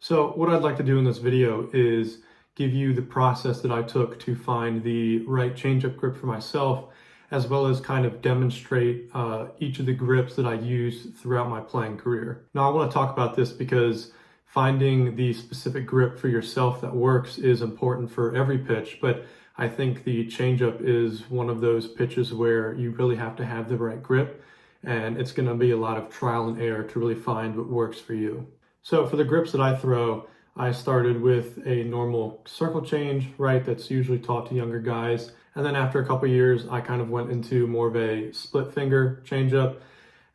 So what I'd like to do in this video is give you the process that I took to find the right changeup grip for myself, as well as kind of demonstrate each of the grips that I use throughout my playing career. Now I want to talk about this because finding the specific grip for yourself that works is important for every pitch, but I think the changeup is one of those pitches where you really have to have the right grip, and it's going to be a lot of trial and error to really find what works for you. So for the grips that I throw, I started with a normal circle change, right? That's usually taught to younger guys. And then after a couple of years, I kind of went into more of a split finger changeup.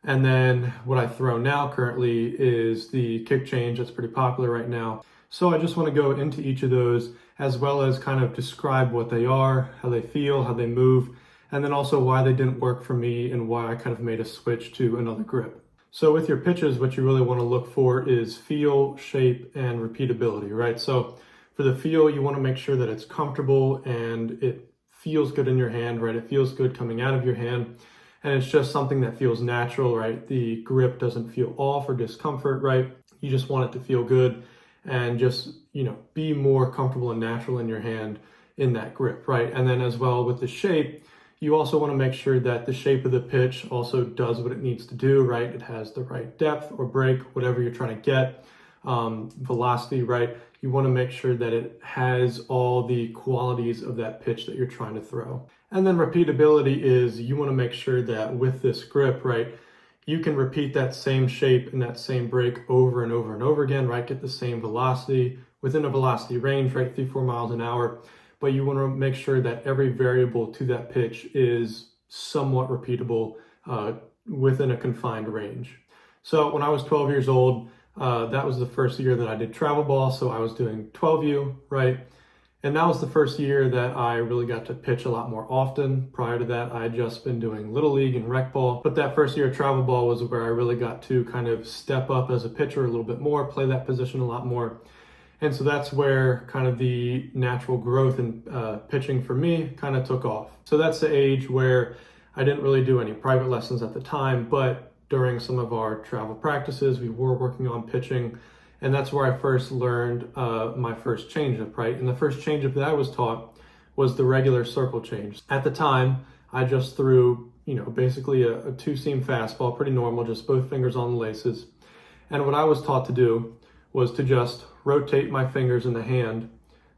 And then what I throw now currently is the kick change. That's pretty popular right now. So I just want to go into each of those, as well as kind of describe what they are, how they feel, how they move, and then also why they didn't work for me and why I kind of made a switch to another grip. So with your pitches, what you really want to look for is feel, shape, and repeatability, right? So for the feel, you want to make sure that it's comfortable and it feels good in your hand, right? It feels good coming out of your hand. And it's just something that feels natural, right? The grip doesn't feel off or discomfort, right? You just want it to feel good and just, be more comfortable and natural in your hand in that grip, right? And then as well with the shape, you also want to make sure that the shape of the pitch also does what it needs to do, right? It has the right depth or break, whatever you're trying to get, velocity, right? You want to make sure that it has all the qualities of that pitch that you're trying to throw. And then repeatability is you want to make sure that with this grip, right, you can repeat that same shape and that same break over and over and over again, right? Get the same velocity within a velocity range, right? 3-4 miles an hour. But you want to make sure that every variable to that pitch is somewhat repeatable within a confined range. So when I was 12 years old, that was the first year that I did travel ball. So I was doing 12U, right? And that was the first year that I really got to pitch a lot more often. Prior to that, I had just been doing Little League and rec ball. But that first year of travel ball was where I really got to kind of step up as a pitcher a little bit more, play that position a lot more. And so that's where kind of the natural growth in pitching for me kind of took off. So that's the age where I didn't really do any private lessons at the time, but during some of our travel practices, we were working on pitching. And that's where I first learned my first changeup, right? And the first changeup that I was taught was the regular circle change. At the time, I just threw, basically a two-seam fastball, pretty normal, just both fingers on the laces. And what I was taught to do was to just rotate my fingers in the hand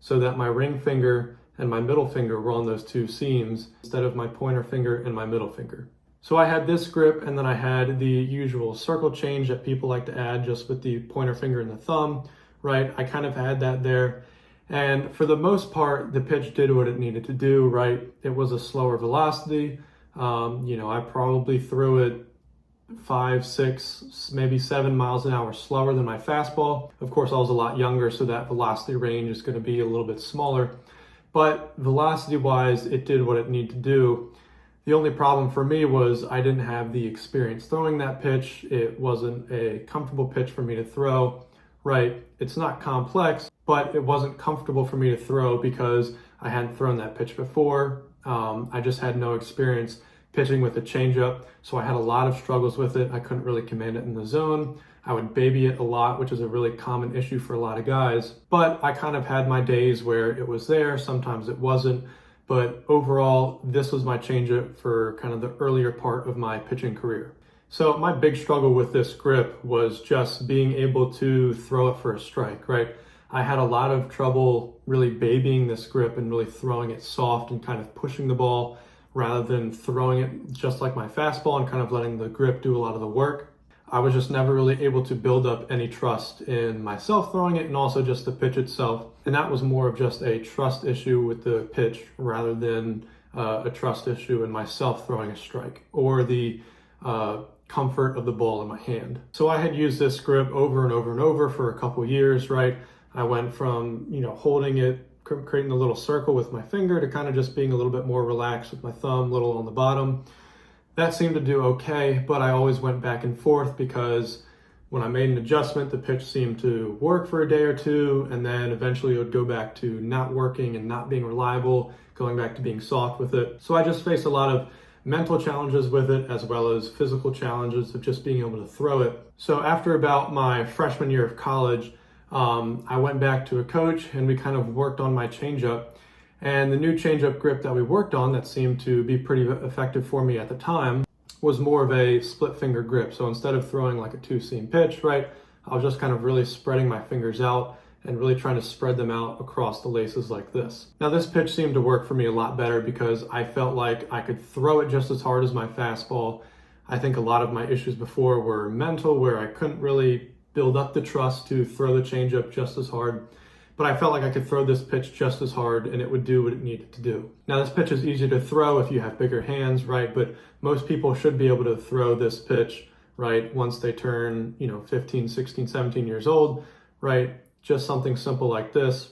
so that my ring finger and my middle finger were on those two seams instead of my pointer finger and my middle finger. So I had this grip, and then I had the usual circle change that people like to add just with the pointer finger and the thumb, right? I kind of had that there. And for the most part, the pitch did what it needed to do, right? It was a slower velocity. I probably threw it 5, 6, maybe 7 miles an hour slower than my fastball. Of course, I was a lot younger, so that velocity range is going to be a little bit smaller. But velocity-wise, it did what it needed to do. The only problem for me was I didn't have the experience throwing that pitch. It wasn't a comfortable pitch for me to throw, right? It's not complex, but it wasn't comfortable for me to throw because I hadn't thrown that pitch before. I just had no experience pitching with a changeup, so I had a lot of struggles with it. I couldn't really command it in the zone. I would baby it a lot, which is a really common issue for a lot of guys. But I kind of had my days where it was there, sometimes it wasn't. But overall, this was my changeup for kind of the earlier part of my pitching career. So my big struggle with this grip was just being able to throw it for a strike, right? I had a lot of trouble really babying this grip and really throwing it soft and kind of pushing the ball rather than throwing it just like my fastball and kind of letting the grip do a lot of the work. I was just never really able to build up any trust in myself throwing it and also just the pitch itself. And that was more of just a trust issue with the pitch rather than a trust issue in myself throwing a strike or the comfort of the ball in my hand. So I had used this grip over and over and over for a couple years, right? I went from, holding it, creating a little circle with my finger to kind of just being a little bit more relaxed with my thumb, little on the bottom. That seemed to do okay, but I always went back and forth because when I made an adjustment, the pitch seemed to work for a day or two, and then eventually it would go back to not working and not being reliable, going back to being soft with it. So I just faced a lot of mental challenges with it, as well as physical challenges of just being able to throw it. So after about my freshman year of college, I went back to a coach and we kind of worked on my changeup. And the new changeup grip that we worked on that seemed to be pretty effective for me at the time was more of a split finger grip. So instead of throwing like a two-seam pitch, right, I was just kind of really spreading my fingers out and really trying to spread them out across the laces like this. Now this pitch seemed to work for me a lot better because I felt like I could throw it just as hard as my fastball. I think a lot of my issues before were mental, where I couldn't really build up the trust to throw the changeup just as hard. But I felt like I could throw this pitch just as hard and it would do what it needed to do. Now this pitch is easy to throw if you have bigger hands, right? But most people should be able to throw this pitch, right? Once they turn, 15, 16, 17 years old, right? Just something simple like this.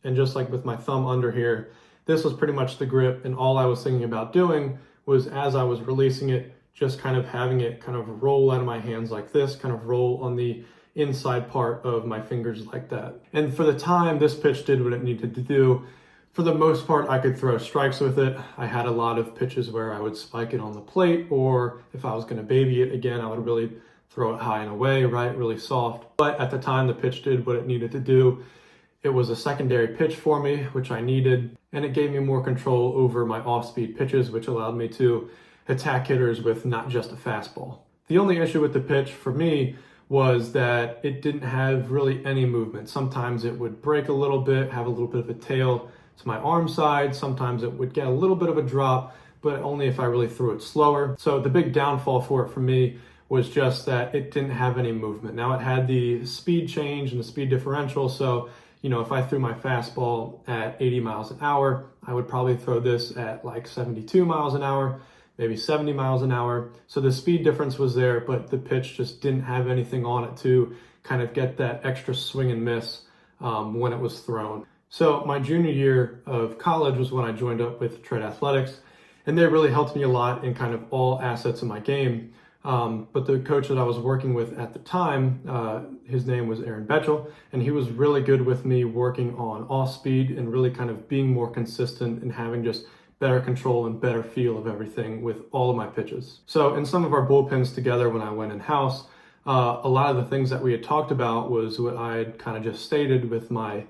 And just like with my thumb under here, this was pretty much the grip. And all I was thinking about doing was, as I was releasing it, just kind of having it kind of roll out of my hands like this, kind of roll on the inside part of my fingers like that. And for the time, this pitch did what it needed to do. For the most part, I could throw strikes with it. I had a lot of pitches where I would spike it on the plate, or if I was going to baby it again, I would really throw it high and away, right? Really soft. But at the time, the pitch did what it needed to do. It was a secondary pitch for me, which I needed, and it gave me more control over my off-speed pitches, which allowed me to attack hitters with not just a fastball. The only issue with the pitch for me was that it didn't have really any movement. Sometimes it would break a little bit, have a little bit of a tail to my arm side. Sometimes it would get a little bit of a drop, but only if I really threw it slower. So the big downfall for it for me was just that it didn't have any movement. Now it had the speed change and the speed differential. So, if I threw my fastball at 80 miles an hour, I would probably throw this at like 72 miles an hour. Maybe 70 miles an hour. So the speed difference was there, but the pitch just didn't have anything on it to kind of get that extra swing and miss when it was thrown. So my junior year of college was when I joined up with Tread Athletics, and they really helped me a lot in kind of all assets of my game. But the coach that I was working with at the time, his name was Aaron Betchel, and he was really good with me working on off speed and really kind of being more consistent and having just better control and better feel of everything with all of my pitches. So in some of our bullpens together when I went in-house, a lot of the things that we had talked about was what I had kind of just stated with my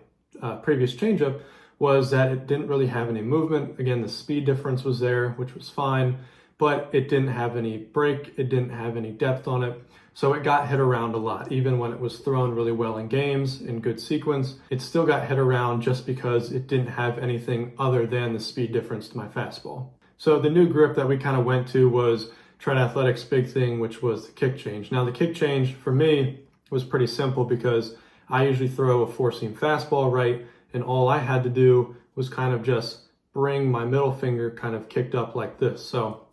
previous changeup, was that it didn't really have any movement. Again, the speed difference was there, which was fine, but it didn't have any break, it didn't have any depth on it. So it got hit around a lot. Even when it was thrown really well in games, in good sequence, it still got hit around just because it didn't have anything other than the speed difference to my fastball. So the new grip that we kind of went to was Tread Athletics' big thing, which was the kick change. Now the kick change for me was pretty simple because I usually throw a four-seam fastball, right? And all I had to do was kind of just bring my middle finger kind of kicked up like this. So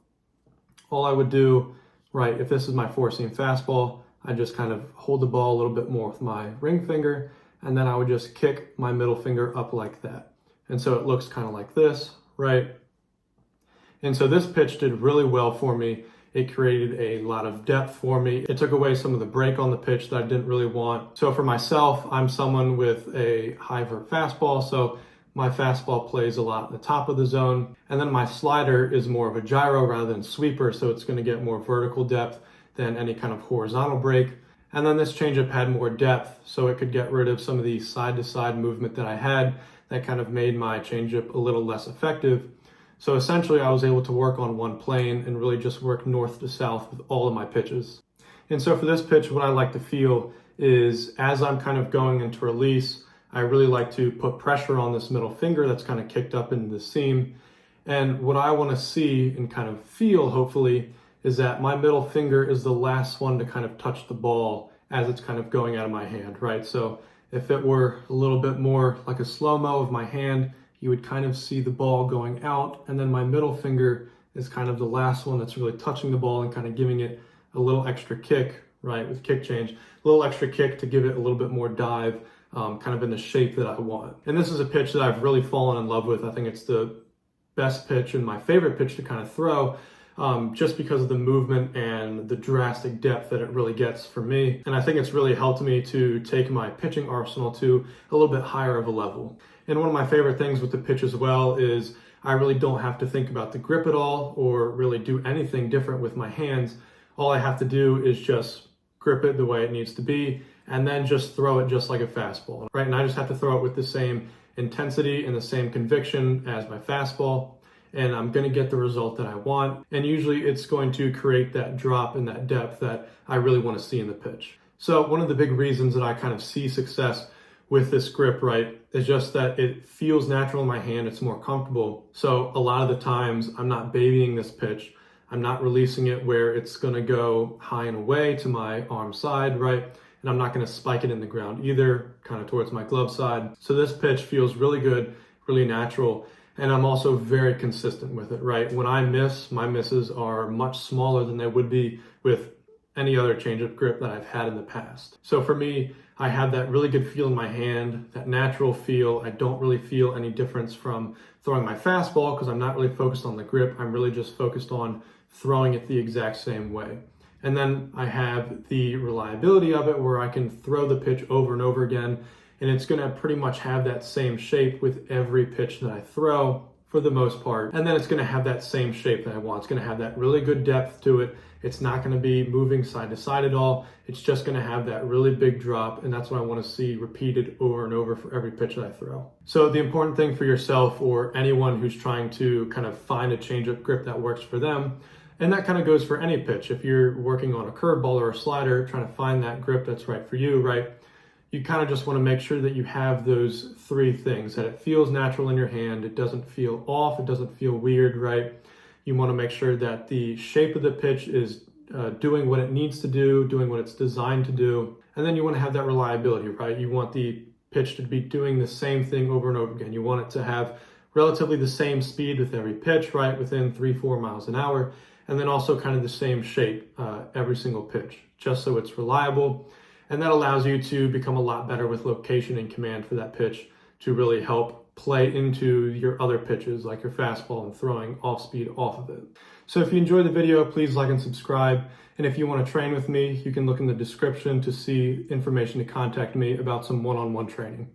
all I would do, right, if this is my four-seam fastball, I just kind of hold the ball a little bit more with my ring finger, and then I would just kick my middle finger up like that. And so it looks kind of like this, right? And so this pitch did really well for me. It created a lot of depth for me. It took away some of the break on the pitch that I didn't really want. So for myself, I'm someone with a high vert fastball, so my fastball plays a lot in the top of the zone. And then my slider is more of a gyro rather than sweeper, so it's going to get more vertical depth than any kind of horizontal break. And then this changeup had more depth, so it could get rid of some of the side-to-side movement that I had that kind of made my changeup a little less effective. So essentially, I was able to work on one plane and really just work north to south with all of my pitches. And so for this pitch, what I like to feel is as I'm kind of going into release, I really like to put pressure on this middle finger that's kind of kicked up into the seam. And what I want to see and kind of feel, hopefully, is that my middle finger is the last one to kind of touch the ball as it's kind of going out of my hand, right? So if it were a little bit more like a slow-mo of my hand, you would kind of see the ball going out, and then my middle finger is kind of the last one that's really touching the ball and kind of giving it a little extra kick, right, with kick change, a little extra kick to give it a little bit more dive, kind of in the shape that I want. And this is a pitch that I've really fallen in love with. I think it's the best pitch and my favorite pitch to kind of throw, just because of the movement and the drastic depth that it really gets for me. And I think it's really helped me to take my pitching arsenal to a little bit higher of a level. And one of my favorite things with the pitch as well is I really don't have to think about the grip at all or really do anything different with my hands. All I have to do is just grip it the way it needs to be, and then just throw it just like a fastball, right? And I just have to throw it with the same intensity and the same conviction as my fastball, and I'm going to get the result that I want. And usually it's going to create that drop and that depth that I really want to see in the pitch. So one of the big reasons that I kind of see success with this grip, right, is just that it feels natural in my hand. It's more comfortable. So a lot of the times I'm not babying this pitch. I'm not releasing it where it's going to go high and away to my arm side, right? And I'm not going to spike it in the ground either, kind of towards my glove side. So this pitch feels really good, really natural. And I'm also very consistent with it, right? When I miss, my misses are much smaller than they would be with any other changeup grip that I've had in the past. So for me, I have that really good feel in my hand, that natural feel. I don't really feel any difference from throwing my fastball because I'm not really focused on the grip. I'm really just focused on throwing it the exact same way. And then I have the reliability of it where I can throw the pitch over and over again, and it's going to pretty much have that same shape with every pitch that I throw for the most part. And then it's going to have that same shape that I want. It's going to have that really good depth to it. It's not going to be moving side to side at all. It's just going to have that really big drop, and that's what I want to see repeated over and over for every pitch that I throw. So the important thing for yourself or anyone who's trying to kind of find a changeup grip that works for them, and that kind of goes for any pitch. If you're working on a curveball or a slider, trying to find that grip that's right for you, right? You kind of just want to make sure that you have those three things, that it feels natural in your hand, it doesn't feel off, it doesn't feel weird, right? You want to make sure that the shape of the pitch is doing what it needs to do, doing what it's designed to do. And then you want to have that reliability, right? You want the pitch to be doing the same thing over and over again. You want it to have relatively the same speed with every pitch, right? Within 3-4 miles an hour. And then also kind of the same shape every single pitch, just so it's reliable. And that allows you to become a lot better with location and command for that pitch to really help play into your other pitches like your fastball and throwing off speed off of it. So if you enjoyed the video, please like and subscribe. And if you want to train with me, you can look in the description to see information to contact me about some one-on-one training.